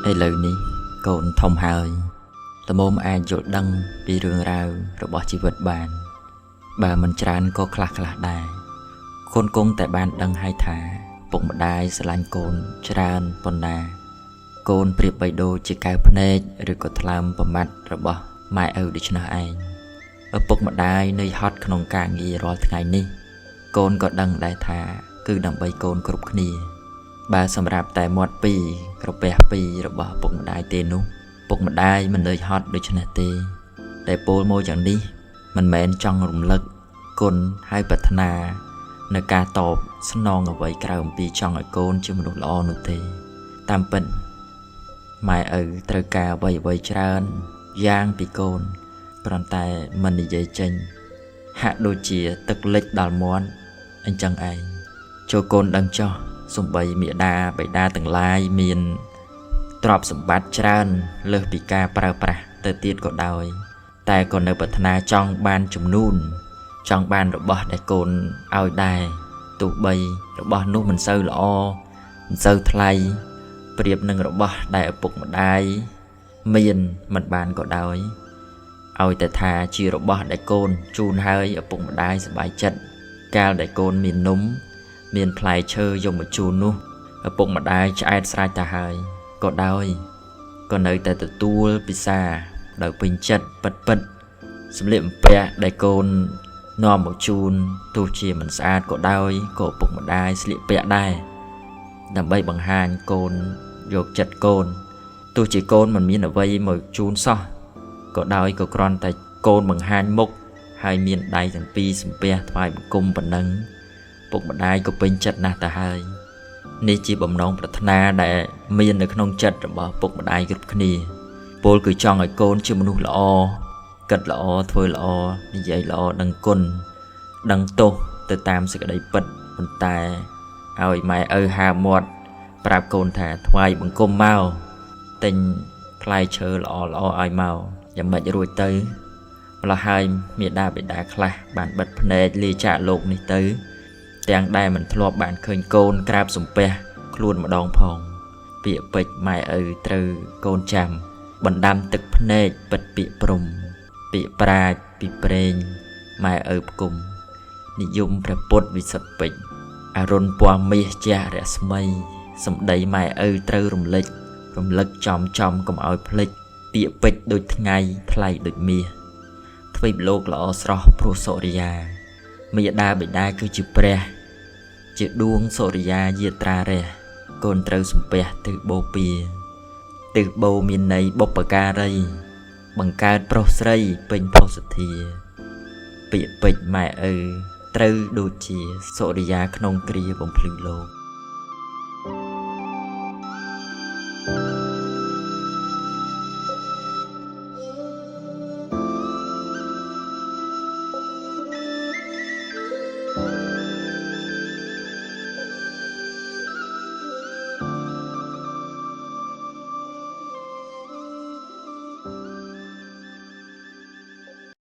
ឥឡូវនេះកូនធំហើយល្មមអាចយល់ដឹងពីរឿងរ៉ាវរបស់ជីវិតបានបើមិនច្រើនក៏ខ្លះដែរកូនគង់តែបានដឹងហើយថាពុកម្ដាយស្រឡាញ់កូនច្រើនប៉ុណ្ណាកូនប្រៀបបីដូចជាកែវភ្នែកឬក៏ថ្លើមប្រមាត់របស់ម៉ែឪដូច្នោះឯងឪពុកម្ដាយនៅហត់ក្នុងការងាររាល់ថ្ងៃនេះកូនក៏ដឹងដែរថាគឺដើម្បីកូនគ្រប់គ្នាបើសម្រាប់តែមាត់ពីរក្រពះពីររបស់ពុកម្ដាយទេនោះពុកម្ដាយមិននឿយហត់ដូច្នេះទេតែពោលមកយ៉ាងនេះមិនមែនចង់រំលឹកគុណហើយប្រាថ្នានៅការតបស្នងអ្វីក្រៅអំពីចង់ឲ្យកូនជាមនុស្សល្អនោះទេតាមពិតម៉ែឪត្រូវការអ្វីច្រើនយ៉ាងពីកូនគ្រាន់តែមិននិយាយចេញហាក់ដូចជាទឹកលិចដល់មាត់អញ្ចឹងឯងចូលកូនដឹងចោះសំបីមេដាបិតាទាំងឡាយមានទ្រព្យសម្បត្តិច្រើនលើសពីការប្រើប្រាស់ទៅទៀតក៏ដោយតែក៏នៅប្រាថ្នាចង់បានចំនួនចង់បានរបស់ដែលកូនឲ្យដែរទោះបីរបស់នោះមិនសូវល្អមិនសូវថ្លៃប្រៀបនឹងរបស់ដែលឪពុកម្ដាយមានមិនបានក៏ដោយឲ្យតែថាជារបស់ដែលកូនជូនហើយឪពុកម្ដាយសប្បាយចិត្តកាលដែលកូនមាននំមានផ្លែឈើយកមកជូននោះឪពុកម្ដាយឆ្អែតស្រេចទៅហើយក៏ដោយក៏នៅតែទទួលពិសាដោយពេញចិត្តពិតសម្លៀកបំពាក់ដែលកូននាំមកជូនទោះជាមិនស្អាតក៏ដោយក៏ឪពុកម្ដាយស្លៀកពាក់ដែរដើម្បីបង្ហាញកូនយកចិត្តកូនទោះជាកូនមិនមានអ្វីមកជូនសោះក៏ដោយក៏គ្រាន់តែកូនបង្ហាញមុខហើយមានដៃទាំងពីរសំពះថ្វាយបង្គំប៉ុណ្ណឹងពុកម្ដាយក៏ពេញចិត្តណាស់ទៅហើយនេះជាបំណងប្រាថ្នាដែលមាននៅក្នុងចិត្តរបស់ពុកម្ដាយគ្រប់គ្នាពលគឺចង់ឲ្យកូនជាមនុស្សល្អគិតល្អធ្វើល្អនិយាយល្អដឹងគុណដឹងទោសទៅតាមសេចក្តីពិតប៉ុន្តែឲ្យម៉ែឪហាមាត់ប្រាប់កូនថាថ្វាយបង្គំមកទិញផ្លែឈើល្អឲ្យមកយ៉ាងម៉េចរួចទៅម្ល៉េះហើយមេដាបិតាខ្លះបានបិទភ្នែកលាចាកលោកនេះទៅទាំងដែលមិនធ្លាប់បានឃើញកូនក្រាបសំពះខ្លួនម្ដងផងពាក្យពេចន៍ម៉ែឪត្រូវកូនចាំបណ្ដាំទឹកភ្នែកពិតពាក្យព្រំពាក្យប្រាជ្ញពីព្រេងម៉ែឪផ្គុំនិយមព្រះពុទ្ធវិសុទ្ធពេជ្រអរុណពណ៌មាសជះរស្មីសម្ដីម៉ែឪត្រូវរំលឹកចំកុំឲ្យភ្លេចពាក្យពេចន៍ដូចថ្ងៃថ្លៃដូចមាសទ្វីបលោកល្អស្រស់ព្រោះសុរិយាមេដាបិតាគឺជាព្រះជាដួងសុរិយាយាត្រារះកូនត្រូវសំពះទិសបូព៌ាទិសបូមានន័យបុព្វការីបង្កើតប្រុសស្រីពេញផុសធាពាក្យពេចន៍ម៉ែឪត្រូវដូចជាសុរិយាក្នុងគ្រាបំភ្លឺលោក